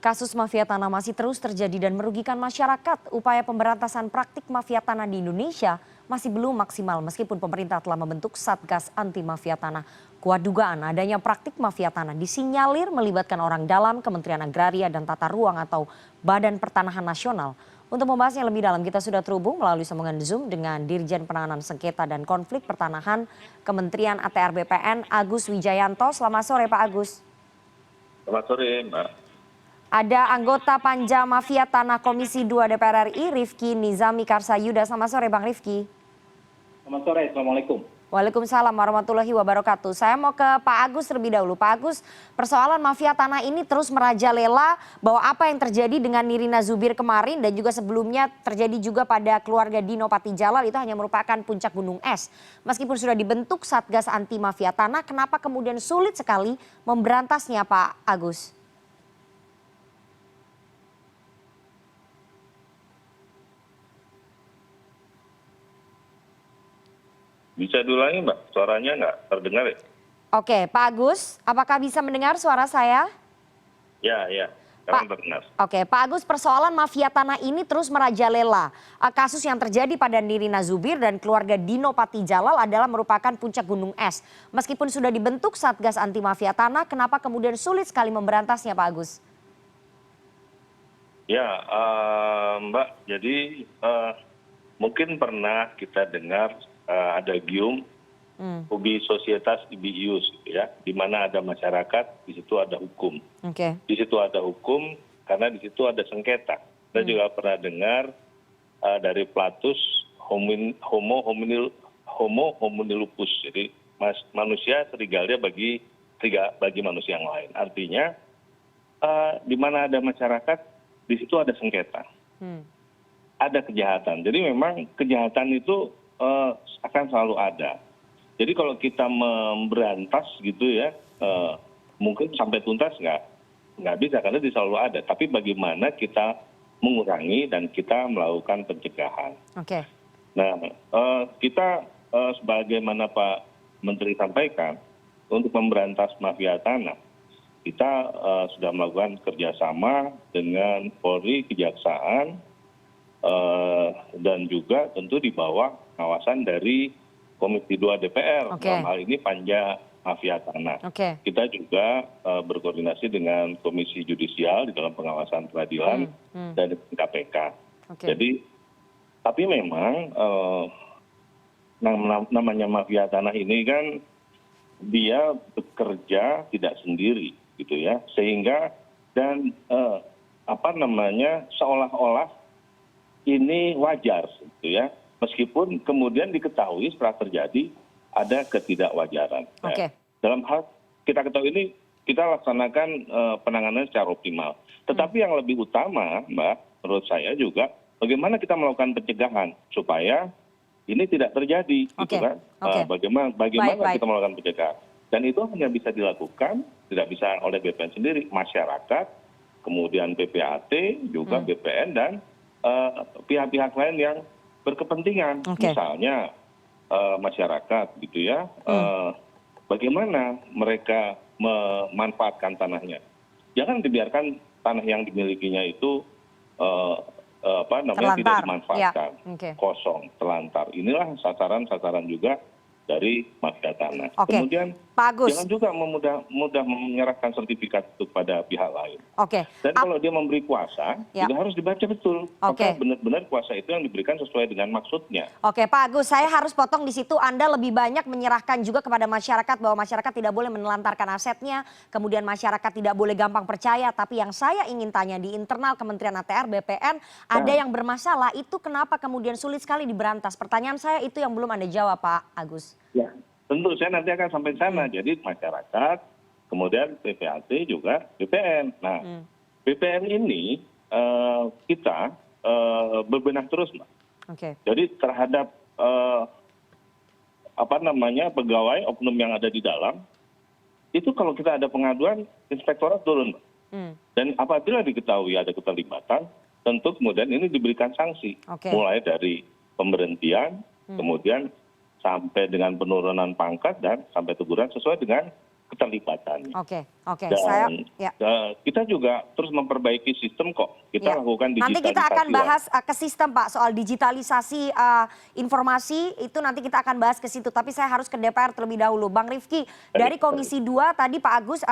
Kasus mafia tanah masih terus terjadi dan merugikan masyarakat. Upaya pemberantasan praktik mafia tanah di Indonesia masih belum maksimal meskipun pemerintah telah membentuk Satgas Anti Mafia Tanah. Kuat dugaan adanya praktik mafia tanah disinyalir melibatkan orang dalam Kementerian Agraria dan Tata Ruang atau Badan Pertanahan Nasional. Untuk membahasnya lebih dalam kita sudah terhubung melalui sambungan Zoom dengan Dirjen Penanganan Sengketa dan Konflik Pertanahan Kementerian ATR BPN Agus Wijayanto. Selamat sore Pak Agus. Selamat sore Mbak. Ada anggota Panja Mafia Tanah Komisi 2 DPR RI, Rifki Nizami Karsayuda. Selamat sore Bang Rifki. Selamat sore, Assalamualaikum. Waalaikumsalam warahmatullahi wabarakatuh. Saya mau ke Pak Agus terlebih dahulu. Pak Agus, persoalan mafia tanah ini terus merajalela bahwa apa yang terjadi dengan Nirina Zubir kemarin dan juga sebelumnya terjadi juga pada keluarga Dino Patijalal itu hanya merupakan puncak gunung es. Meskipun sudah dibentuk Satgas Anti Mafia Tanah, kenapa kemudian sulit sekali memberantasnya Pak Agus? Bisa diulangi Mbak, suaranya nggak terdengar ya? Oke, Pak Agus, apakah bisa mendengar suara saya? Ya, sekarang terdengar. Oke, Pak Agus, persoalan mafia tanah ini terus merajalela. Kasus yang terjadi pada Nirina Zubir dan keluarga Dino Patijalal adalah merupakan puncak gunung es. Meskipun sudah dibentuk Satgas Anti Mafia Tanah, kenapa kemudian sulit sekali memberantasnya Pak Agus? Ya, Mbak, jadi mungkin pernah kita dengar ada gium ubi societas ibi ius, gitu ya, di mana ada masyarakat, di situ ada hukum. Di situ ada hukum karena di situ ada sengketa. Kita juga pernah dengar dari Platus homo homini lupus, jadi manusia serigala bagi manusia yang lain. Artinya di mana ada masyarakat, di situ ada sengketa, ada kejahatan. Jadi memang kejahatan itu akan selalu ada. Jadi kalau kita memberantas gitu ya, mungkin sampai tuntas nggak bisa karena dia selalu ada. Tapi bagaimana kita mengurangi dan kita melakukan pencegahan. Nah, kita sebagaimana Pak Menteri sampaikan, untuk memberantas mafia tanah, kita sudah melakukan kerjasama dengan Polri, Kejaksaan, dan juga tentu di bawah pengawasan dari Komisi 2 DPR, dalam hal ini Panja Mafia Tanah. Kita juga berkoordinasi dengan Komisi Yudisial di dalam pengawasan peradilan dan KPK. Jadi, tapi memang namanya mafia tanah ini kan dia bekerja tidak sendiri, gitu ya, sehingga dan seolah-olah ini wajar, gitu ya. Meskipun kemudian diketahui setelah terjadi ada ketidakwajaran. Dalam hal kita ketahui ini, kita laksanakan penanganan secara optimal. Tetapi yang lebih utama, Mbak, menurut saya juga, bagaimana kita melakukan pencegahan supaya ini tidak terjadi, gitu kan? Bagaimana kita melakukan pencegahan? Dan itu hanya bisa dilakukan, tidak bisa oleh BPN sendiri, masyarakat, kemudian PPAT, juga BPN dan pihak-pihak lain yang berkepentingan, misalnya masyarakat, gitu ya, bagaimana mereka memanfaatkan tanahnya. Jangan dibiarkan tanah yang dimilikinya itu tidak dimanfaatkan, kosong, telantar. Inilah sasaran-sasaran juga dari mafia tanah. Kemudian jangan juga mudah menyerahkan sertifikat itu pada pihak lain. Dan kalau dia memberi kuasa, juga harus dibaca betul. Apakah benar-benar kuasa itu yang diberikan sesuai dengan maksudnya. Pak Agus, saya harus potong di situ. Anda lebih banyak menyerahkan juga kepada masyarakat bahwa masyarakat tidak boleh menelantarkan asetnya, kemudian masyarakat tidak boleh gampang percaya. Tapi yang saya ingin tanya, di internal Kementerian ATR BPN ada yang bermasalah, itu kenapa kemudian sulit sekali diberantas? Pertanyaan saya itu yang belum Anda jawab, Pak Agus. Ya, tentu saya nanti akan sampai sana. Jadi masyarakat, kemudian PPAT juga BPN. Nah, BPN ini kita berbenah terus, Mbak. Jadi terhadap pegawai oknum yang ada di dalam, itu kalau kita ada pengaduan, inspektorat turun, Mbak. Dan apabila diketahui ada keterlibatan, tentu kemudian ini diberikan sanksi, mulai dari pemberhentian, kemudian sampai dengan penurunan pangkat dan sampai teguran sesuai dengan keterlibatannya. Oke, oke. Dan Ya. kita juga terus memperbaiki sistem kok. Kita Ya. lakukan digitalisasi. Nanti kita akan bahas ke sistem Pak soal digitalisasi informasi itu nanti kita akan bahas ke situ. Tapi saya harus ke DPR terlebih dahulu. Bang Rifki, dari Komisi 2 tadi Pak Agus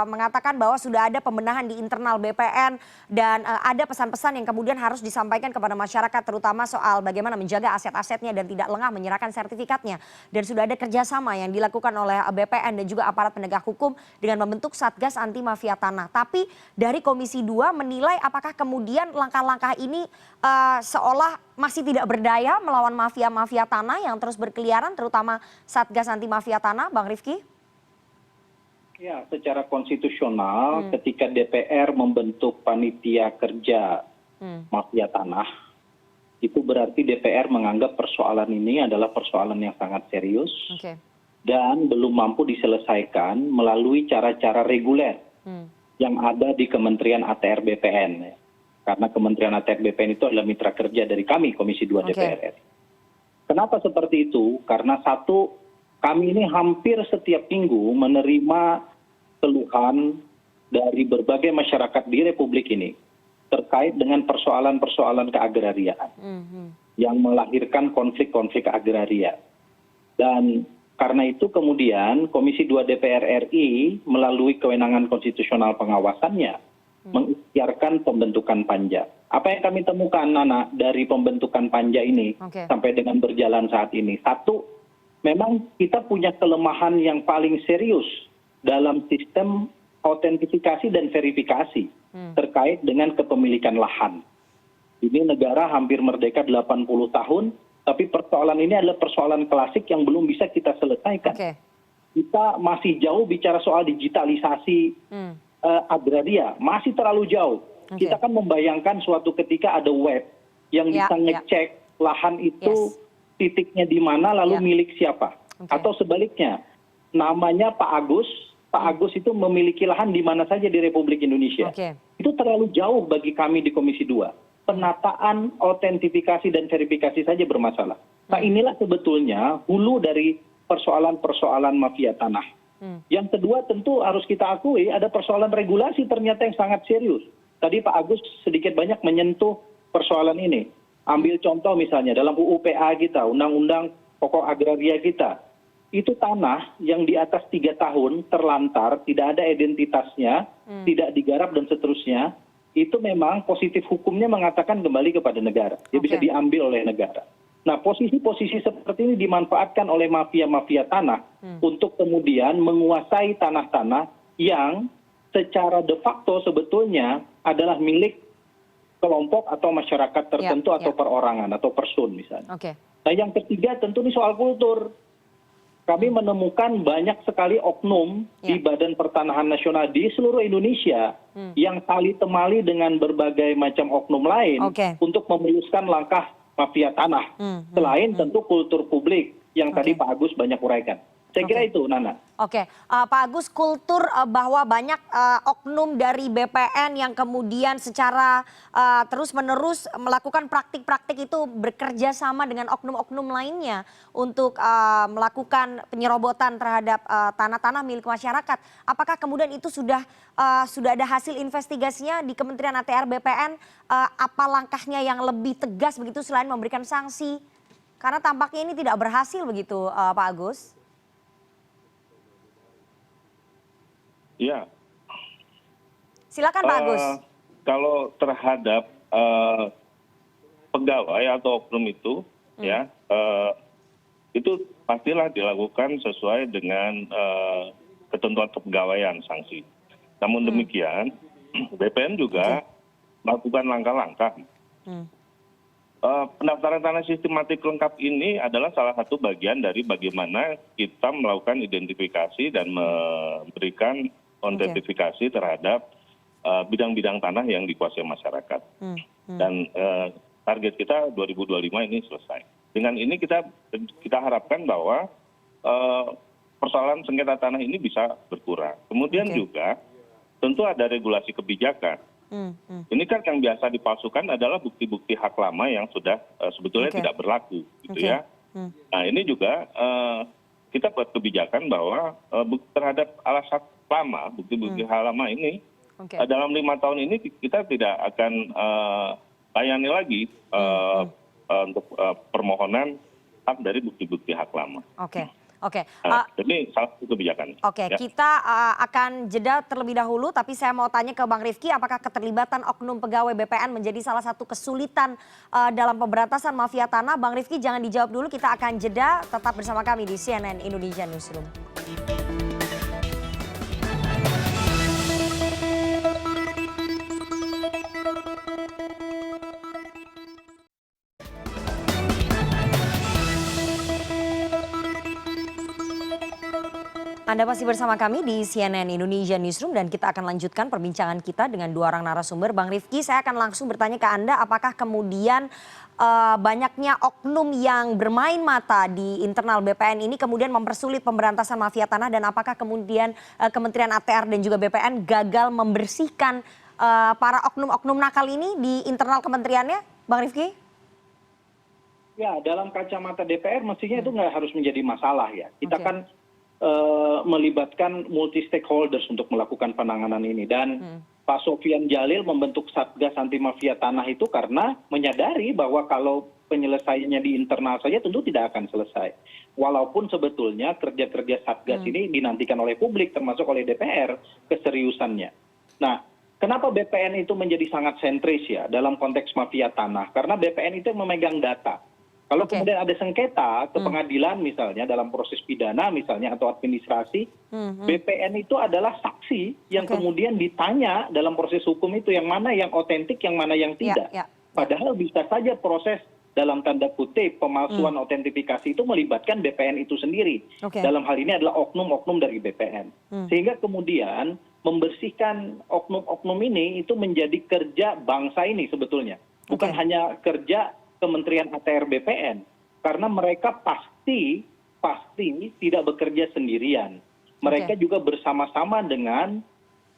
mengatakan bahwa sudah ada pembenahan di internal BPN dan ada pesan-pesan yang kemudian harus disampaikan kepada masyarakat terutama soal bagaimana menjaga aset-asetnya dan tidak lengah menyerahkan sertifikatnya. Dan sudah ada kerjasama yang dilakukan oleh BPN dan juga aparat penegak hukum dengan membentuk Satgas Anti Mafia Tanah. Tapi dari Komisi 2 menilai apakah kemudian langkah-langkah ini seolah masih tidak berdaya melawan mafia-mafia tanah yang terus berkeliaran terutama Satgas Anti Mafia Tanah, Bang Rifki? Ya, secara konstitusional ketika DPR membentuk panitia kerja mafia tanah, itu berarti DPR menganggap persoalan ini adalah persoalan yang sangat serius. Oke. Dan belum mampu diselesaikan melalui cara-cara reguler yang ada di Kementerian ATR BPN. Karena Kementerian ATR BPN itu adalah mitra kerja dari kami, Komisi 2 DPR RI. Kenapa seperti itu? Karena satu, kami ini hampir setiap minggu menerima keluhan dari berbagai masyarakat di Republik ini terkait dengan persoalan-persoalan keagrariaan yang melahirkan konflik-konflik agraria. Dan karena itu kemudian Komisi 2 DPR RI melalui kewenangan konstitusional pengawasannya mengikhtiarkan pembentukan panja. Apa yang kami temukan, Nana, dari pembentukan panja ini sampai dengan berjalan saat ini? Satu, memang kita punya kelemahan yang paling serius dalam sistem autentifikasi dan verifikasi terkait dengan kepemilikan lahan. Ini negara hampir merdeka 80 tahun, tapi persoalan ini adalah persoalan klasik yang belum bisa kita selesaikan. Kita masih jauh bicara soal digitalisasi agraria, masih terlalu jauh. Kita kan membayangkan suatu ketika ada web yang bisa ngecek lahan itu titiknya di mana lalu milik siapa. Atau sebaliknya, namanya Pak Agus itu memiliki lahan di mana saja di Republik Indonesia. Itu terlalu jauh bagi kami di Komisi 2. Penataan, autentifikasi, dan verifikasi saja bermasalah. Nah inilah sebetulnya hulu dari persoalan-persoalan mafia tanah. Yang kedua tentu harus kita akui ada persoalan regulasi ternyata yang sangat serius. Tadi Pak Agus sedikit banyak menyentuh persoalan ini. Ambil contoh misalnya dalam UUPA kita, Undang-Undang Pokok Agraria kita. Itu tanah yang di atas 3 tahun terlantar, tidak ada identitasnya, tidak digarap dan seterusnya. Itu memang positif hukumnya mengatakan kembali kepada negara. Dia bisa diambil oleh negara. Nah posisi-posisi seperti ini dimanfaatkan oleh mafia-mafia tanah untuk kemudian menguasai tanah-tanah yang secara de facto sebetulnya adalah milik kelompok atau masyarakat tertentu atau perorangan atau person misalnya. Nah yang ketiga tentu ini soal kultur. Kami menemukan banyak sekali oknum di Badan Pertanahan Nasional di seluruh Indonesia yang tali temali dengan berbagai macam oknum lain untuk memuluskan langkah mafia tanah. Selain tentu kultur publik yang tadi Pak Agus banyak uraikan. Saya kira itu, Nana. Pak Agus, kultur bahwa banyak oknum dari BPN yang kemudian secara terus-menerus melakukan praktik-praktik itu bekerja sama dengan oknum-oknum lainnya untuk melakukan penyerobotan terhadap tanah-tanah milik masyarakat. Apakah kemudian itu sudah ada hasil investigasinya di Kementerian ATR BPN? Apa langkahnya yang lebih tegas begitu selain memberikan sanksi? Karena tampaknya ini tidak berhasil begitu, Pak Agus. Ya. Silakan Pak Agus. Kalau terhadap pegawai atau oknum itu, itu pastilah dilakukan sesuai dengan ketentuan kepegawaian sanksi. Namun demikian, BPN juga melakukan langkah-langkah. Pendaftaran tanah sistematik lengkap ini adalah salah satu bagian dari bagaimana kita melakukan identifikasi dan memberikan autentifikasi terhadap bidang-bidang tanah yang dikuasai masyarakat. Dan target kita 2025 ini selesai. Dengan ini kita harapkan bahwa persoalan sengketa tanah ini bisa berkurang. Kemudian juga tentu ada regulasi kebijakan. Ini kan yang biasa dipalsukan adalah bukti-bukti hak lama yang sudah sebetulnya tidak berlaku, gitu ya. Nah ini juga kita buat kebijakan bahwa terhadap alasan lama, bukti-bukti hal lama ini, dalam 5 tahun ini kita tidak akan layani lagi untuk permohonan hak dari bukti-bukti hak lama. Oke. Jadi salah satu kebijakan. Oke, kita akan jeda terlebih dahulu, tapi saya mau tanya ke Bang Rifki, apakah keterlibatan oknum pegawai BPN menjadi salah satu kesulitan dalam pemberantasan mafia tanah? Bang Rifki jangan dijawab dulu, kita akan jeda, tetap bersama kami di CNN Indonesia Newsroom. Anda masih bersama kami di CNN Indonesia Newsroom dan kita akan lanjutkan perbincangan kita dengan 2 orang narasumber. Bang Rifki, saya akan langsung bertanya ke Anda, apakah kemudian banyaknya oknum yang bermain mata di internal BPN ini kemudian mempersulit pemberantasan mafia tanah, dan apakah kemudian Kementerian ATR dan juga BPN gagal membersihkan para oknum-oknum nakal ini di internal kementeriannya, Bang Rifki? Ya, dalam kacamata DPR mestinya itu nggak harus menjadi masalah ya. Kita kan melibatkan multi stakeholders untuk melakukan penanganan ini, dan Pak Sofian Jalil membentuk Satgas Anti Mafia Tanah itu karena menyadari bahwa kalau penyelesaiannya di internal saja tentu tidak akan selesai. Walaupun sebetulnya kerja-kerja Satgas ini dinantikan oleh publik termasuk oleh DPR keseriusannya. Nah, kenapa BPN itu menjadi sangat sentris ya dalam konteks mafia tanah? Karena BPN itu memegang data. Kalau kemudian ada sengketa ke pengadilan misalnya dalam proses pidana misalnya atau administrasi, BPN itu adalah saksi yang kemudian ditanya dalam proses hukum itu yang mana yang otentik, yang mana yang tidak. Padahal bisa saja proses dalam tanda kutip pemalsuan autentifikasi itu melibatkan BPN itu sendiri. Dalam hal ini adalah oknum-oknum dari BPN. Sehingga kemudian membersihkan oknum-oknum ini itu menjadi kerja bangsa ini sebetulnya. Bukan hanya kerja Kementerian ATR BPN, karena mereka pasti tidak bekerja sendirian. Mereka juga bersama-sama dengan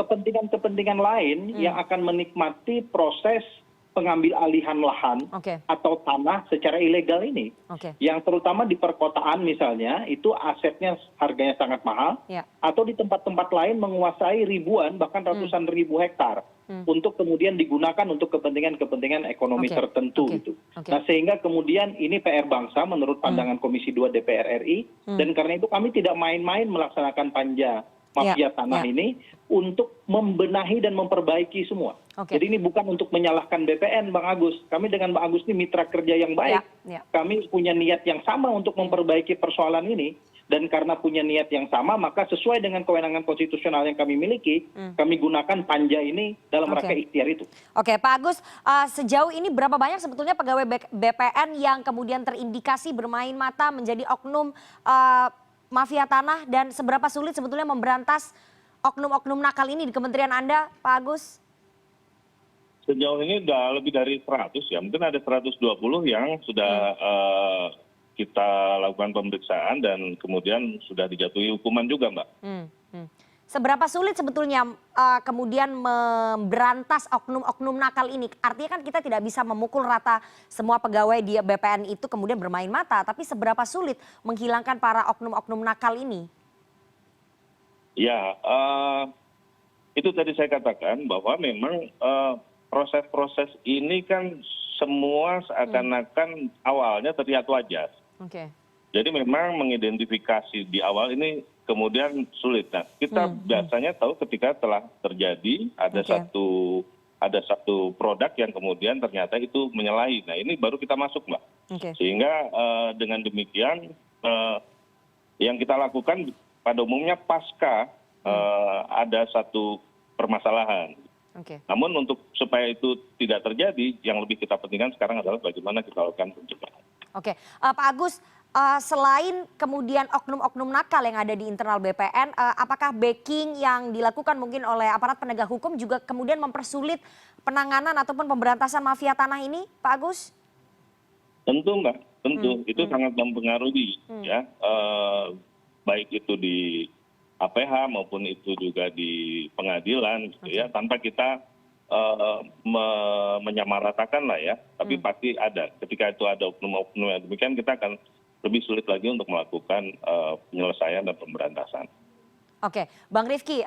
kepentingan-kepentingan lain yang akan menikmati proses pengambil alihan lahan atau tanah secara ilegal ini. Yang terutama di perkotaan misalnya, itu asetnya harganya sangat mahal, atau di tempat-tempat lain menguasai ribuan bahkan ratusan ribu hektar untuk kemudian digunakan untuk kepentingan-kepentingan ekonomi tertentu gitu. Nah, sehingga kemudian ini PR bangsa menurut pandangan Komisi 2 DPR RI, dan karena itu kami tidak main-main melaksanakan panja mafia tanah ini untuk membenahi dan memperbaiki semua. Jadi ini bukan untuk menyalahkan BPN, Bang Agus. Kami dengan Bang Agus ini mitra kerja yang baik. Kami punya niat yang sama untuk memperbaiki persoalan ini. Dan karena punya niat yang sama, maka sesuai dengan kewenangan konstitusional yang kami miliki, kami gunakan panja ini dalam rangka ikhtiar itu. Oke, Pak Agus, sejauh ini berapa banyak sebetulnya pegawai BPN yang kemudian terindikasi bermain mata menjadi oknum mafia tanah, dan seberapa sulit sebetulnya memberantas oknum-oknum nakal ini di kementerian Anda, Pak Agus? Sejauh ini sudah lebih dari 100 ya, mungkin ada 120 yang sudah kita lakukan pemeriksaan dan kemudian sudah dijatuhi hukuman juga, Mbak. Seberapa sulit sebetulnya kemudian memberantas oknum-oknum nakal ini? Artinya kan kita tidak bisa memukul rata semua pegawai di BPN itu kemudian bermain mata, tapi seberapa sulit menghilangkan para oknum-oknum nakal ini? Ya, itu tadi saya katakan bahwa memang proses-proses ini kan semua seakan-akan awalnya terlihat wajar. Jadi memang mengidentifikasi di awal ini kemudian sulit. Nah, kita biasanya tahu ketika telah terjadi ada satu produk yang kemudian ternyata itu menyalahi. Nah, ini baru kita masuk, Mbak. Sehingga dengan demikian yang kita lakukan pada umumnya pasca ada satu permasalahan. Namun untuk supaya itu tidak terjadi, yang lebih kita pentingkan sekarang adalah bagaimana kita lakukan pencegahan. Pak Agus, selain kemudian oknum-oknum nakal yang ada di internal BPN, apakah backing yang dilakukan mungkin oleh aparat penegak hukum juga kemudian mempersulit penanganan ataupun pemberantasan mafia tanah ini, Pak Agus? Tentu, Mbak, tentu. Itu sangat mempengaruhi, ya, baik itu di APH maupun itu juga di pengadilan, gitu ya, tanpa kita menyamaratakan lah ya, tapi pasti ada. Ketika itu ada oknum-oknum yang demikian, kita akan lebih sulit lagi untuk melakukan penyelesaian dan pemberantasan. Oke, Bang Rifki,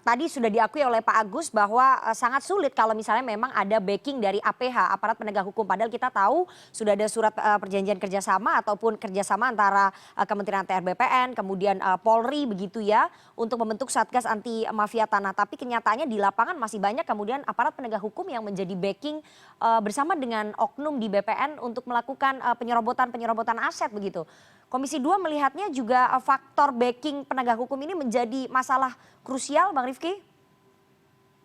tadi sudah diakui oleh Pak Agus bahwa sangat sulit kalau misalnya memang ada backing dari APH, aparat penegak hukum. Padahal kita tahu sudah ada surat perjanjian kerjasama ataupun kerjasama antara Kementerian ATR BPN, kemudian Polri begitu ya, untuk membentuk Satgas Anti Mafia Tanah. Tapi kenyataannya di lapangan masih banyak kemudian aparat penegak hukum yang menjadi backing bersama dengan oknum di BPN untuk melakukan penyerobotan aset begitu. Komisi 2 melihatnya juga faktor backing penegak hukum ini menjadi masalah krusial, Bang Rifki?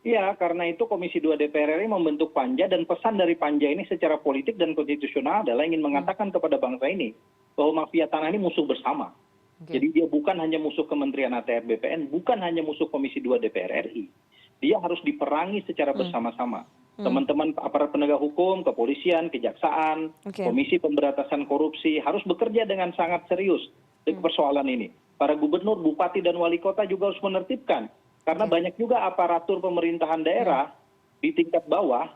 Iya, karena itu Komisi 2 DPR RI membentuk Panja dan pesan dari Panja ini secara politik dan konstitusional adalah ingin mengatakan kepada bangsa ini bahwa mafia tanah ini musuh bersama. Jadi dia bukan hanya musuh Kementerian ATR BPN, bukan hanya musuh Komisi 2 DPR RI. Dia harus diperangi secara bersama-sama. Teman-teman aparat penegak hukum, kepolisian, kejaksaan, Komisi Pemberantasan Korupsi harus bekerja dengan sangat serius di persoalan ini. Para gubernur, bupati, dan wali kota juga harus menertibkan. Karena banyak juga aparatur pemerintahan daerah di tingkat bawah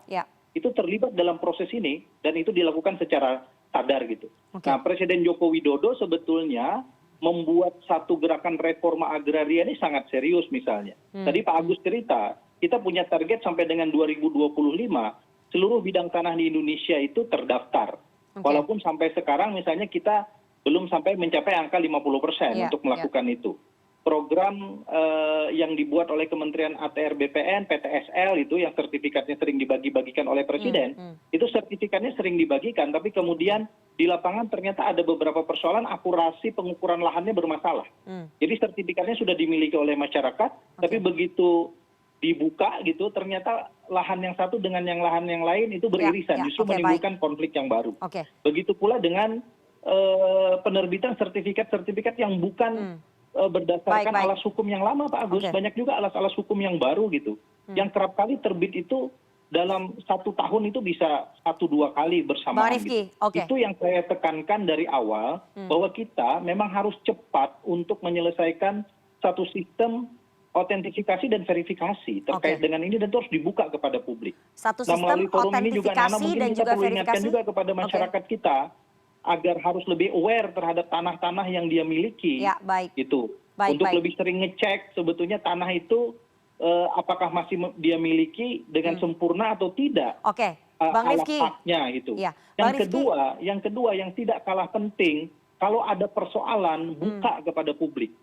itu terlibat dalam proses ini dan itu dilakukan secara sadar gitu. Nah, Presiden Joko Widodo sebetulnya membuat satu gerakan reforma agraria ini sangat serius misalnya. Tadi Pak Agus cerita, kita punya target sampai dengan 2025 seluruh bidang tanah di Indonesia itu terdaftar. Walaupun sampai sekarang misalnya kita belum sampai mencapai angka 50% untuk melakukan itu. Program yang dibuat oleh Kementerian ATR BPN, PTSL itu yang sertifikatnya sering dibagi-bagikan oleh Presiden, itu sertifikatnya sering dibagikan, tapi kemudian di lapangan ternyata ada beberapa persoalan akurasi pengukuran lahannya bermasalah. Jadi sertifikatnya sudah dimiliki oleh masyarakat, tapi begitu dibuka gitu ternyata lahan yang satu dengan yang lahan yang lain itu beririsan, justru menimbulkan konflik yang baru. Begitu pula dengan penerbitan sertifikat-sertifikat yang bukan berdasarkan alas hukum yang lama, Pak Agus. Banyak juga alas-alas hukum yang baru gitu, yang kerap kali terbit itu dalam 1 tahun itu bisa 1-2 kali bersamaan. Gitu. Itu yang saya tekankan dari awal, bahwa kita memang harus cepat untuk menyelesaikan satu sistem autentifikasi dan verifikasi terkait dengan ini, dan terus dibuka kepada publik. Satu sistem autentifikasi dan juga verifikasi juga kepada masyarakat kita agar harus lebih aware terhadap tanah-tanah yang dia miliki. Gitu. Untuk lebih sering ngecek sebetulnya tanah itu apakah masih dia miliki dengan sempurna atau tidak. Bang Rifki. Gitu. Yang kedua yang tidak kalah penting, kalau ada persoalan buka kepada publik.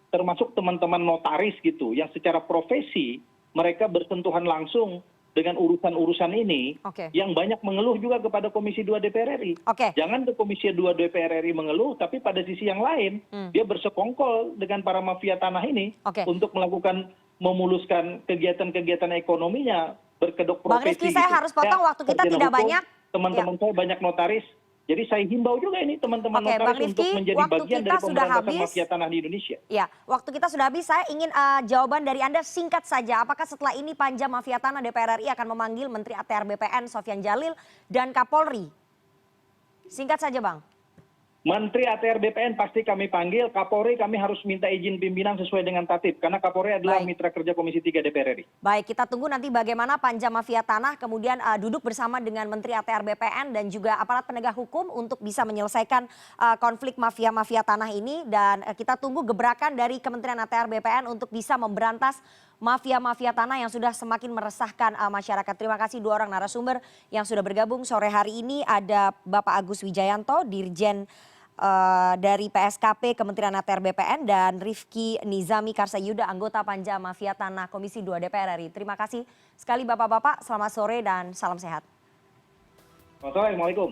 Termasuk teman-teman notaris gitu, yang secara profesi mereka bersentuhan langsung dengan urusan-urusan ini, yang banyak mengeluh juga kepada Komisi 2 DPR RI. Jangan ke Komisi 2 DPR RI mengeluh, tapi pada sisi yang lain, dia bersekongkol dengan para mafia tanah ini untuk melakukan memuluskan kegiatan-kegiatan ekonominya, berkedok profesi. Bang Rifki, saya harus potong, waktu kita tidak banyak. Teman-teman saya banyak notaris. Jadi saya himbau juga ini teman-teman notaris untuk menjadi bagian dari pemberantasan mafia tanah di Indonesia. Ya, waktu kita sudah habis. Saya ingin jawaban dari Anda singkat saja. Apakah setelah ini Panja Mafia Tanah DPR RI akan memanggil Menteri ATR BPN Sofyan Djalil dan Kapolri? Singkat saja, Bang. Menteri ATR BPN pasti kami panggil, Kapolri kami harus minta izin pimpinan sesuai dengan tatip, karena Kapolri adalah mitra kerja Komisi 3 DPR RI. Baik, kita tunggu nanti bagaimana Panja Mafia Tanah kemudian duduk bersama dengan Menteri ATR BPN dan juga aparat penegak hukum untuk bisa menyelesaikan konflik mafia-mafia tanah ini, dan kita tunggu gebrakan dari Kementerian ATR BPN untuk bisa memberantas mafia-mafia tanah yang sudah semakin meresahkan masyarakat. Terima kasih 2 orang narasumber yang sudah bergabung sore hari ini. Ada Bapak Agus Wijayanto, Dirjen dari PSKP Kementerian ATR BPN, dan Rifki Nizami Karsayuda, anggota Panja Mafia Tanah Komisi 2 DPR RI. Terima kasih sekali Bapak-Bapak, selamat sore dan salam sehat. Assalamualaikum.